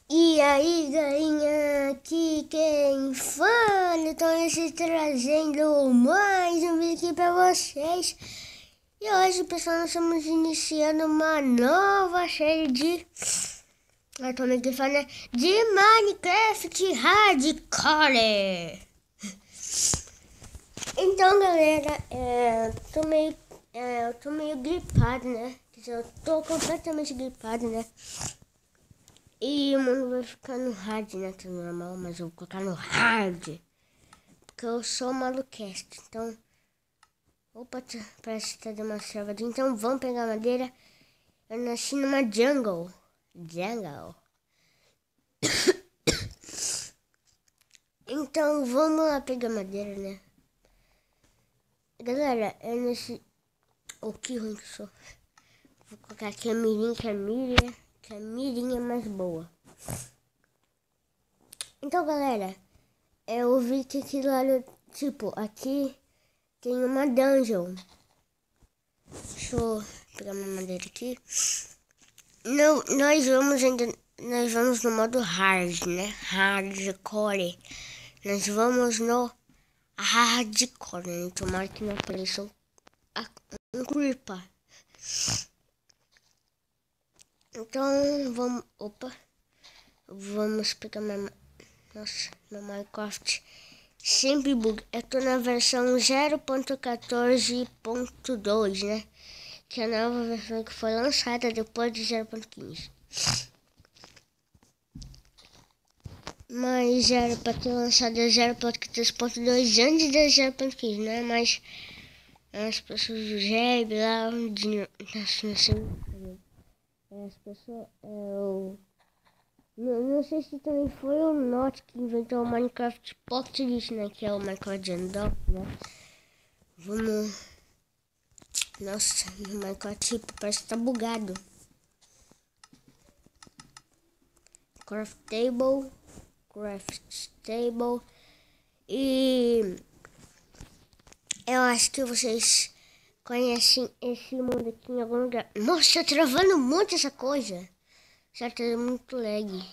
E aí, galerinha, aqui quem fala, então eu trazendo mais um vídeo aqui pra vocês. E hoje, pessoal, nós estamos iniciando uma nova série de de Minecraft Hardcore. Então, galera, eu tô meio gripado, né? Eu tô completamente gripado, né? E o mundo vai ficar no hard, né? Tá normal, mas eu vou colocar no hard. Porque eu sou malucast. Então, opa, parece que tá dando uma travadinha. Então, vamos pegar madeira. Eu nasci numa jungle. Então, vamos lá pegar madeira, né? Galera, eu nasci... Oh, que ruim que eu sou. Vou colocar aqui a mirinha, que a mirinha é mais boa. Então, galera, eu vi que aqui lá, tipo, aqui tem uma dungeon. Deixa eu pegar uma madeira aqui. Não, nós vamos no modo hard, né? Hardcore. Nós vamos no hardcore, né? Tomara que não apareça um creeper. Então, vamos pegar nossa, meu Minecraft sempre bug. Eu tô na versão 0.14.2, né? Que é a nova versão que foi lançada depois de 0.15. Mas era para ter lançado 0.14.2 antes da 0.15, né? Mas as pessoas do Jeb lá, as pessoas, não sei se também foi o Not que inventou o Minecraft Pocket, né? Que é o Minecraft Jandal, né? Vamos... Nossa, o Minecraft tipo, parece que tá bugado. Craft table. E eu acho que vocês conhecem esse mundo aqui em algum lugar. Nossa, tá travando muito essa coisa. Certo, é muito lag.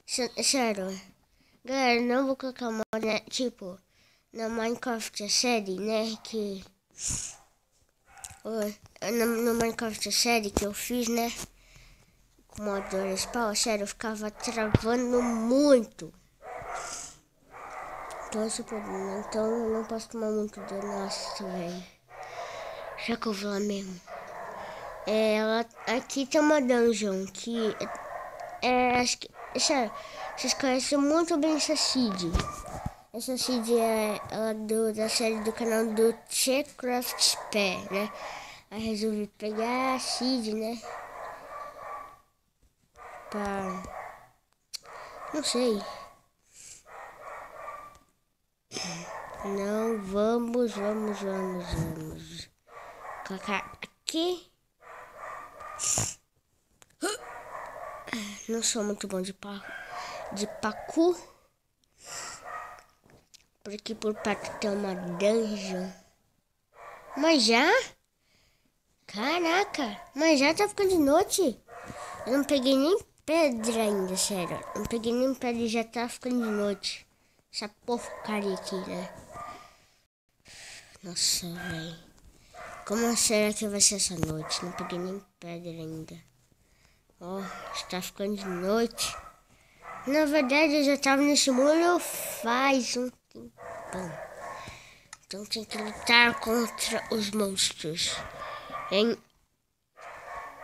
Sério. Galera, não vou colocar mod, né? Tipo, na Minecraft a série, né? No Minecraft a série que eu fiz, né? Com o mod do Spawn, sério, eu ficava travando muito. Então, então eu não posso tomar muito dano. Nossa, velho. Já que eu vou lá mesmo. Aqui tem uma dungeon que acho que, sério, vocês conhecem muito bem essa seed. Essa seed é da série do canal do Tchecraft Pé, né? Aí resolvi pegar a seed, né? Não sei. Não, vamos. Colocar aqui. Não sou muito bom de pacu. Por aqui por perto tem uma dungeon. Mas já? Caraca, mas já tá ficando de noite? Eu não peguei nem pedra ainda, sério. Não peguei nem pedra e já tá ficando de noite. Essa porcaria aqui, né? Nossa, velho. Como será que vai ser essa noite? Não peguei nem pedra ainda. Ó, está ficando de noite. Na verdade, eu já tava nesse muro faz um tempão. Então tem que lutar contra os monstros. Hein?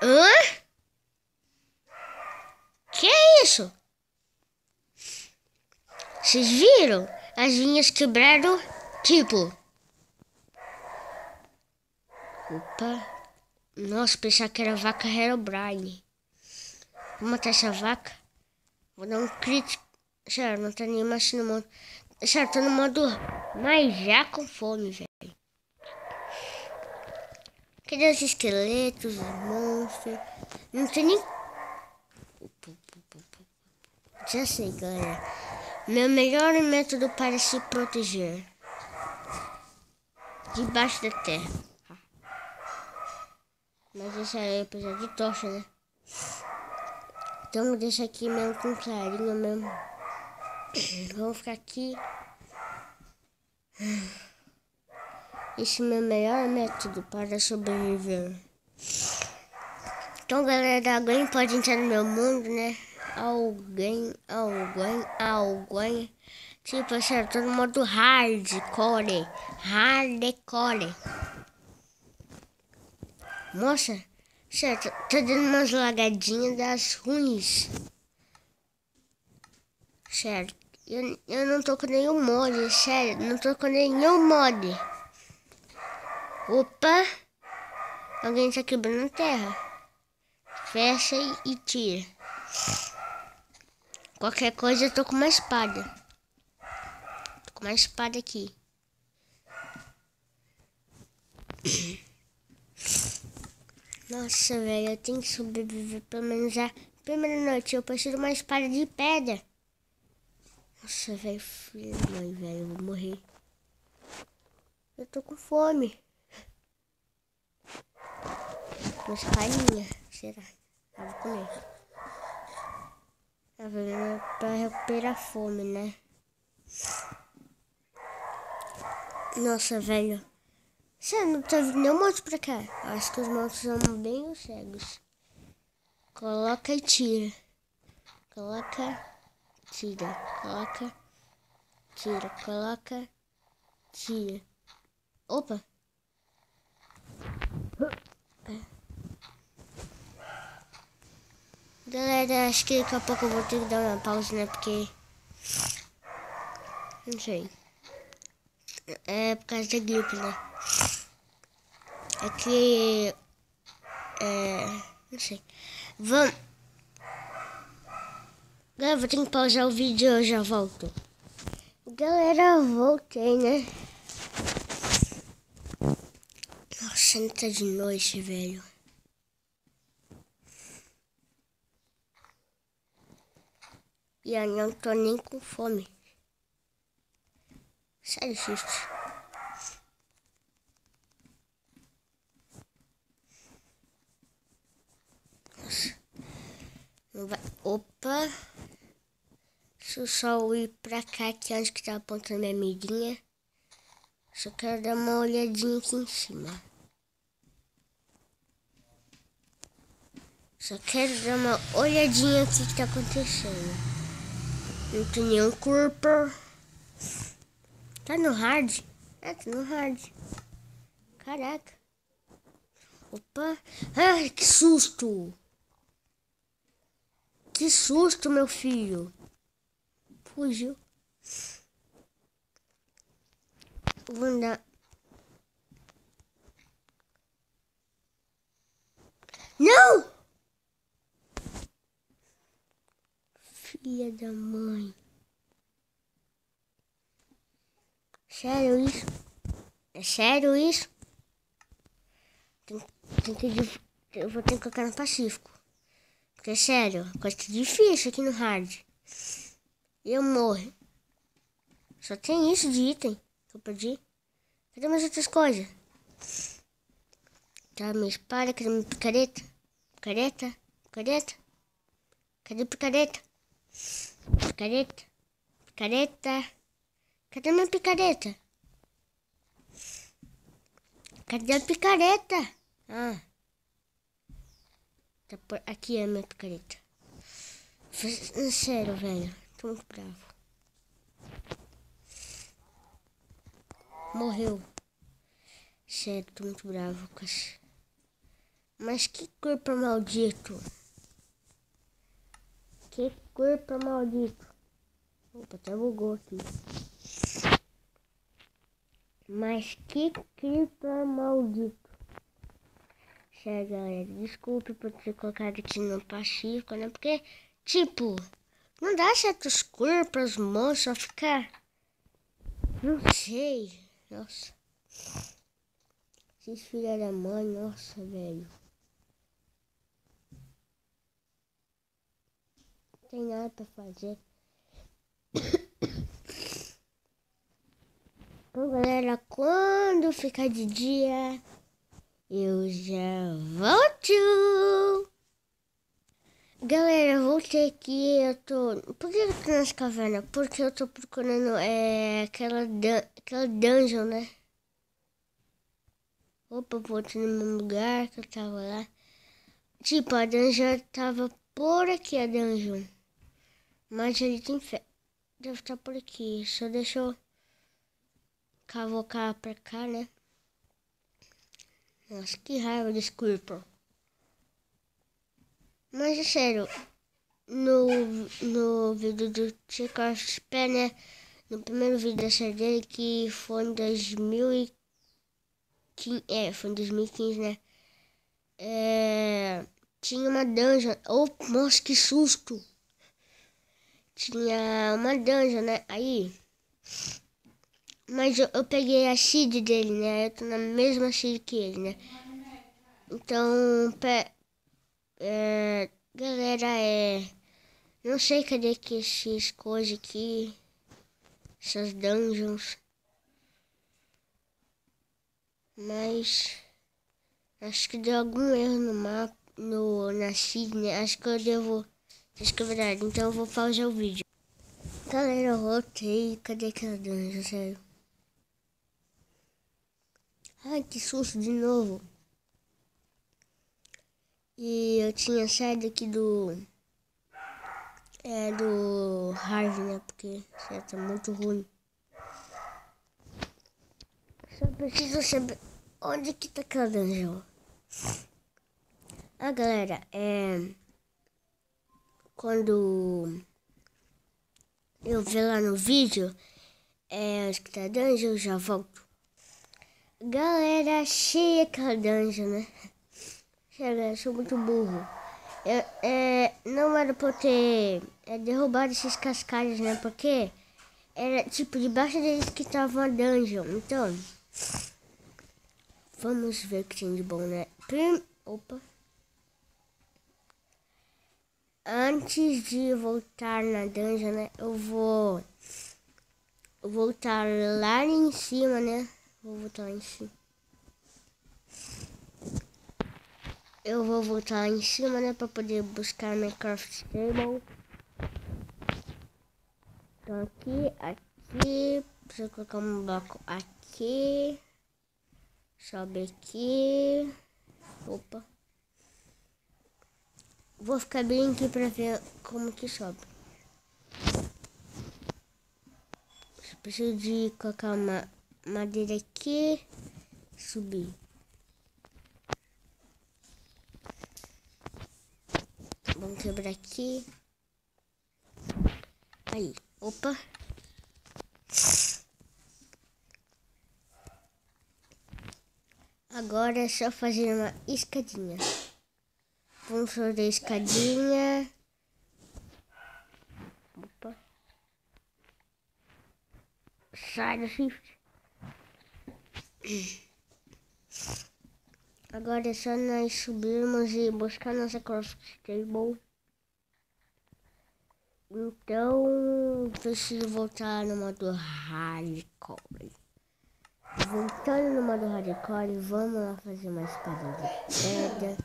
Hã? Que é isso? Vocês viram? As linhas quebraram, tipo... Opa. Nossa, pensava que era a vaca Herobrine. Vou matar essa vaca. Vou dar um crítico. Sério, não tá nem mais no modo... Sério, tô no modo... Mas já com fome, velho. Cadê os esqueletos, os monstros? Não tem nem... Já sei, galera. Meu melhor método para se proteger. Debaixo da terra. Mas esse aí é apesar de tocha, né? Então vou deixar aqui mesmo com clarinho mesmo. Vamos ficar aqui. Esse é o meu melhor método para sobreviver. Então, galera, alguém pode entrar no meu mundo, né? Alguém. Tipo, assim, tô no modo hardcore. Nossa, certo, tô dando umas lagadinhas das ruins. Certo, eu não tô com nenhum mod, sério, não tô com nenhum mod. Opa, alguém tá quebrando terra. Fecha e tira. Qualquer coisa eu tô com uma espada. Tô com uma espada aqui. Nossa, velho, eu tenho que sobreviver pelo menos a primeira noite. Eu preciso de uma espada de pedra. Nossa, velho, filho da mãe, velho, eu vou morrer. Eu tô com fome. Uma espadinha, será? Eu vou comer. Tá vendo? Pra recuperar a fome, né? Nossa, velho. Você não tá vindo nenhum monte pra cá. Acho que os monstros são bem cegos. Coloca e tira. Coloca, tira. Coloca, tira. Coloca, tira. Opa. Galera, acho que daqui a pouco eu vou ter que dar uma pausa, né? Porque... não sei. É por causa da gripe, né? É que... não sei. Vamos... Galera, vou ter que pausar o vídeo e eu já volto. Galera, voltei, né? Nossa, não tá de noite, velho. E eu não tô nem com fome. Sério, gente. Nossa. Não vai... Opa. Deixa eu só ir pra cá, que é onde que tá apontando minha mirinha. Só quero dar uma olhadinha aqui em cima. Só quero dar uma olhadinha aqui que tá acontecendo. Não tem nenhum corpo. Tá no hard? É, tá no hard. Caraca. Opa. Ai, que susto. Que susto, meu filho. Fugiu. Vou andar. Não! Filha da mãe. Sério isso? É sério isso? Eu vou ter que colocar no Pacífico. Porque é sério, coisa difícil aqui no hard. Eu morro. Só tem isso de item que eu perdi. Cadê minhas outras coisas? Tá, minha espada, cadê minha picareta? Picareta? Picareta? Cadê picareta? Picareta? Picareta? Cadê minha picareta? Cadê a picareta? Ah. Tá por... Aqui é a minha picareta. Sério, velho. Tô muito bravo. Morreu. Sério, tô muito bravo. Mas que corpo maldito. Que corpo maldito. Opa, até bugou aqui. Mas que corpo maldito. Sério, galera. Desculpe por ter colocado aqui no Pacífico, né? Porque, tipo, não dá certos corpos, monstros, ficar... Não sei. Nossa. Esses filhos da mãe, nossa, velho. Não tem nada pra fazer. Então, galera, quando ficar de dia, eu já volto. Galera, eu voltei aqui, eu tô... Por que eu tô nessa caverna? Porque eu tô procurando aquela dungeon, né? Opa, eu voltei no mesmo lugar que eu tava lá. Tipo, a dungeon tava por aqui, a dungeon. Mas ele tem fé. Deve estar por aqui. Só deixa eu cavocar pra cá, né? Nossa, que raiva desse creeper. Mas é sério, no vídeo do Chico Pé, né? No primeiro vídeo da série dele, que foi em 2015, foi em 2015, né? Tinha uma dungeon. Oh, nossa, que susto! Tinha uma dungeon, né? Aí. Mas eu peguei a seed dele, né? Eu tô na mesma seed que ele, né? Então, galera, não sei cadê que esses coisas aqui. Essas dungeons. Mas acho que deu algum erro no mapa, na seed, né? Acho que é verdade. Então eu vou pausar o vídeo. Galera, eu voltei. Cadê aquela dungeon, sério? Ai, que susto de novo. E eu tinha saído aqui do Harvey, né? Porque isso tá muito ruim. Só preciso saber onde que tá aquela dungeon. Ah, galera, quando eu ver lá no vídeo, onde que tá a dungeon, eu já volto. Galera, achei aquela dungeon, né? Chega, eu sou muito burro. Não era pra eu ter derrubado esses cascalhos, né? Porque era tipo debaixo deles que tava uma dungeon. Então, vamos ver o que tem de bom, né? Opa. Antes de voltar na dungeon, né? Eu vou voltar lá em cima, né? Vou voltar lá em cima. Eu vou voltar lá em cima, né? Pra poder buscar minha craft table. Então aqui. Preciso colocar um bloco aqui. Sobe aqui. Opa. Vou ficar bem aqui pra ver como que sobe. Preciso de colocar uma madeira aqui. Subir. Vamos quebrar aqui. Aí. Opa. Agora é só fazer uma escadinha. Vamos fazer a escadinha. Opa. Sai do shift. Agora é só nós subirmos e buscar nossa craft table. Então, preciso voltar no modo hardcore. Voltando no modo hardcore, vamos lá fazer uma espada de pedra.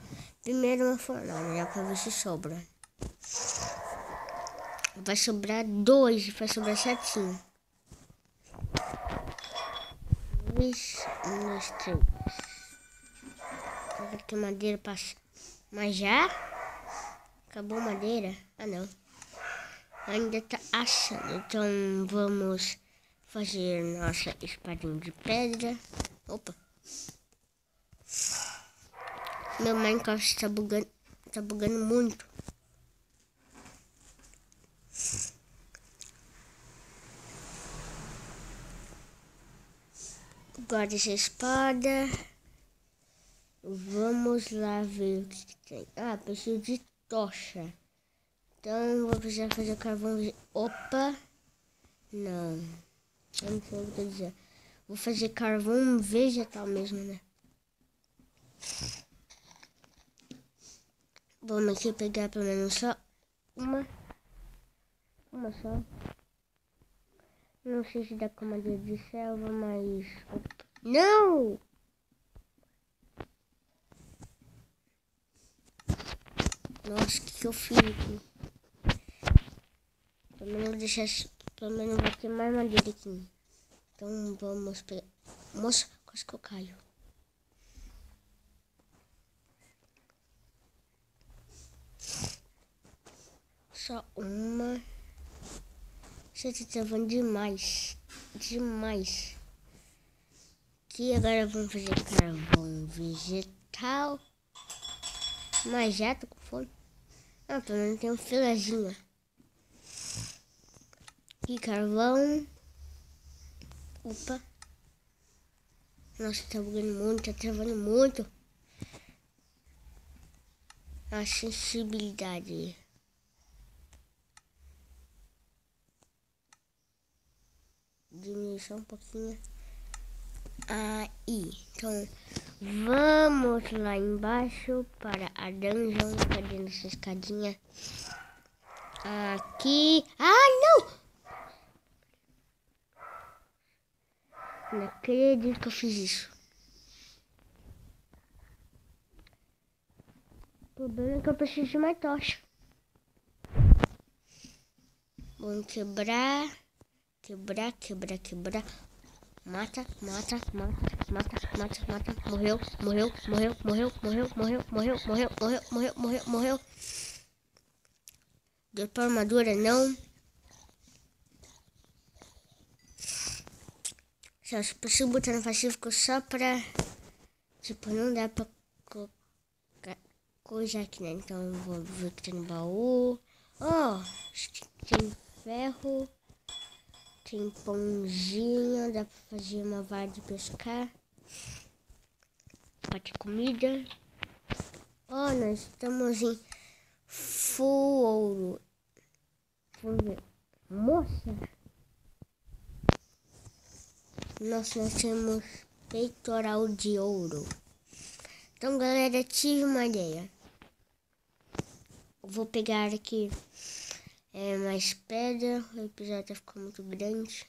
Primeiro uma fornalha, já pra ver se sobra. Vai sobrar 2, vai sobrar certinho. 2, 3. Pega aqui madeira pra... Mas já? Acabou madeira? Ah, não. Ainda tá assando. Então vamos fazer nossa espadinha de pedra. Opa. Meu Minecraft tá bugando muito. Guarda essa espada. Vamos lá ver o que tem. Ah, preciso de tocha. Então vou precisar fazer carvão. Opa. Não. Eu não sei o que eu tô dizendo. Vou fazer carvão vegetal mesmo, né? Vamos aqui pegar pelo menos só uma. Uma só. Não sei se dá com madeira de selva, mas... Opa. Não! Nossa, o que eu fiz aqui? Pelo menos vou deixar... Pelo menos vou ter mais madeira aqui. Então vamos pegar... Moça, quase que eu caio. Só uma. Você tá travando demais. Demais. Aqui agora vamos fazer carvão vegetal. Mas já tô com fome. Ah, pelo menos tem um filezinho. Aqui carvão. Opa. Nossa, tá bugando muito, tá travando muito. A sensibilidade. Diminuir só um pouquinho. Aí, então vamos lá embaixo para a dungeon. Cadê nossa escadinha? Aqui. Ah, não! Não acredito que eu fiz isso. O problema é que eu preciso de mais tocha. Vamos quebrar. Quebrar. Mata. Morreu. Deu pra armadura, não. Só se possível botar no pacífico só pra... Tipo, não dá pra colocar coisa aqui, né? Então eu vou ver o que tem no baú. Oh, tem ferro. Tem pãozinho, dá pra fazer uma vara de pescar. Pra ter comida. Oh, nós estamos em full ouro. Vamos ver. Moça! Nossa, nós temos peitoral de ouro. Então, galera, tive uma ideia. Eu vou pegar aqui mais pedra. O episódio tá ficando muito grande.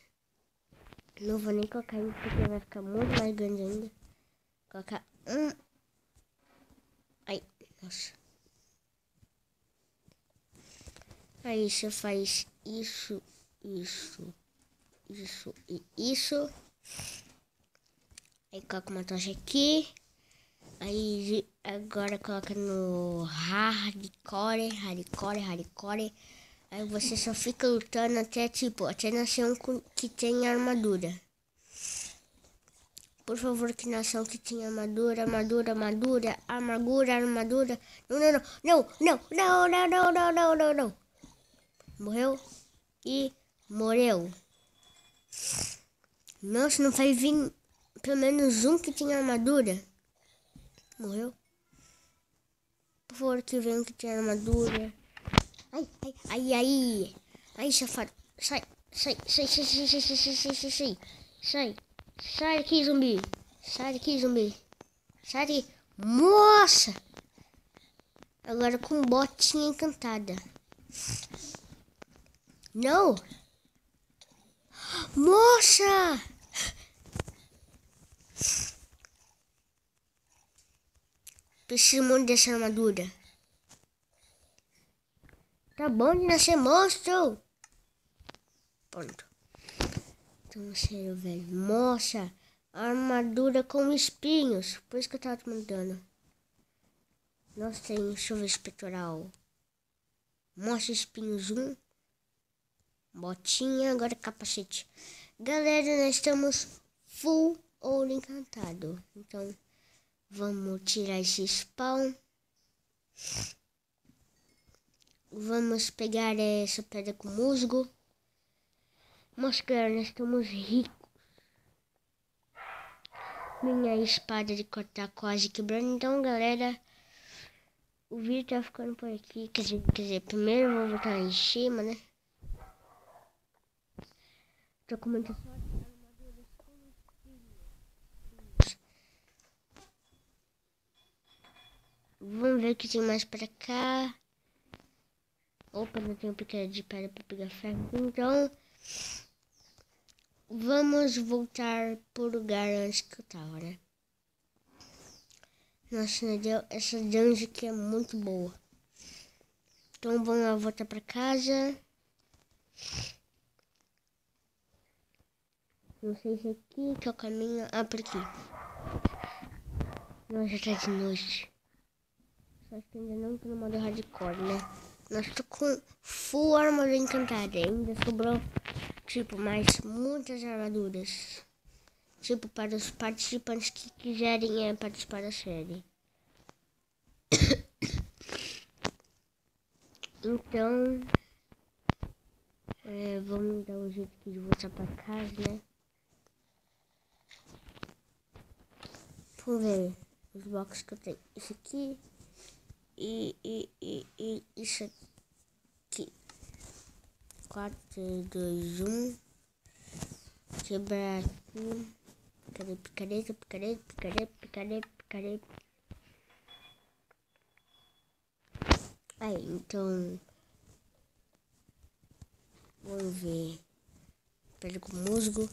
Não vou nem colocar isso porque vai ficar muito mais grande ainda. Vou colocar Ai, nossa. Aí você faz isso e isso. Aí coloca uma tocha aqui. Aí agora coloca no hardcore. Aí você só fica lutando até nascer um que tem armadura. Por favor, que nasça um que tenha armadura. Não. Morreu e morreu. Nossa, não vai vir pelo menos um que tinha armadura. Morreu. Por favor, que venha um que tenha armadura. Ai, safado. Sai. Sai daqui, zumbi. Sai daqui. Nossa! Agora com botinha encantada. Não! Moça! Preciso muito dessa armadura. Tá bom de nascer monstro. Pronto. Então, sério, velho. Moça, armadura com espinhos. Por isso que eu tava te mandando. Nós temos chuva peitoral. Moça, espinhos 1. Botinha, agora capacete. Galera, nós estamos full ouro encantado. Então, vamos tirar esse spawn. Vamos pegar essa pedra com musgo. Mas, galera, nós estamos ricos. Minha espada de cortar quase quebrando. Então, galera, o vídeo tá ficando por aqui. Quer dizer, primeiro eu vou voltar em cima, né? Tô com muita sorte. Vamos ver o que tem mais pra cá. Opa, não tenho piqueira de pedra pra pegar ferro. Então, vamos voltar pro lugar antes que eu tava, né? Nossa, essa dungeon aqui é muito boa. Então vamos lá voltar pra casa. Não sei se aqui que é o caminho. Ah, por aqui. Não, já tá de noite. Só que ainda não tô no modo hardcore, né? Nós tô com full armadura encantada. Ainda sobrou, tipo, mais muitas armaduras. Tipo, para os participantes que quiserem participar da série. Então, vamos dar um jeito aqui de voltar pra casa, né? Vamos ver os blocos que eu tenho. Esse aqui e isso aqui. 4, 3, 2, 1. Quebrar aqui. Picareta. Aí, então... Vamos ver. Pega com musgo.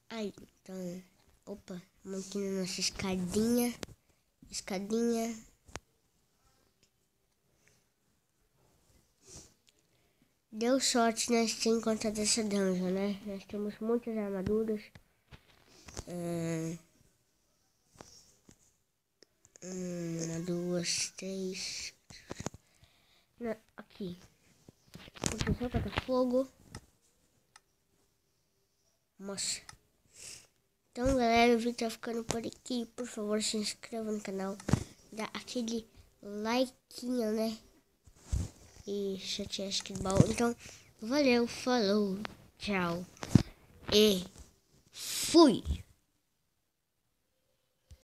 Aí, então... Opa, vamos aqui na nossa escadinha. Deu sorte nós ter encontrado essa dungeon, né? Nós temos muitas armaduras. Uma, 2, 3. Aqui. Proteção contra fogo. Nossa. Então, galera, o vídeo tá ficando por aqui. Por favor, se inscreva no canal. Dá aquele likeinho, né? E chatear aquele baú. Então, valeu, falou, tchau. E fui!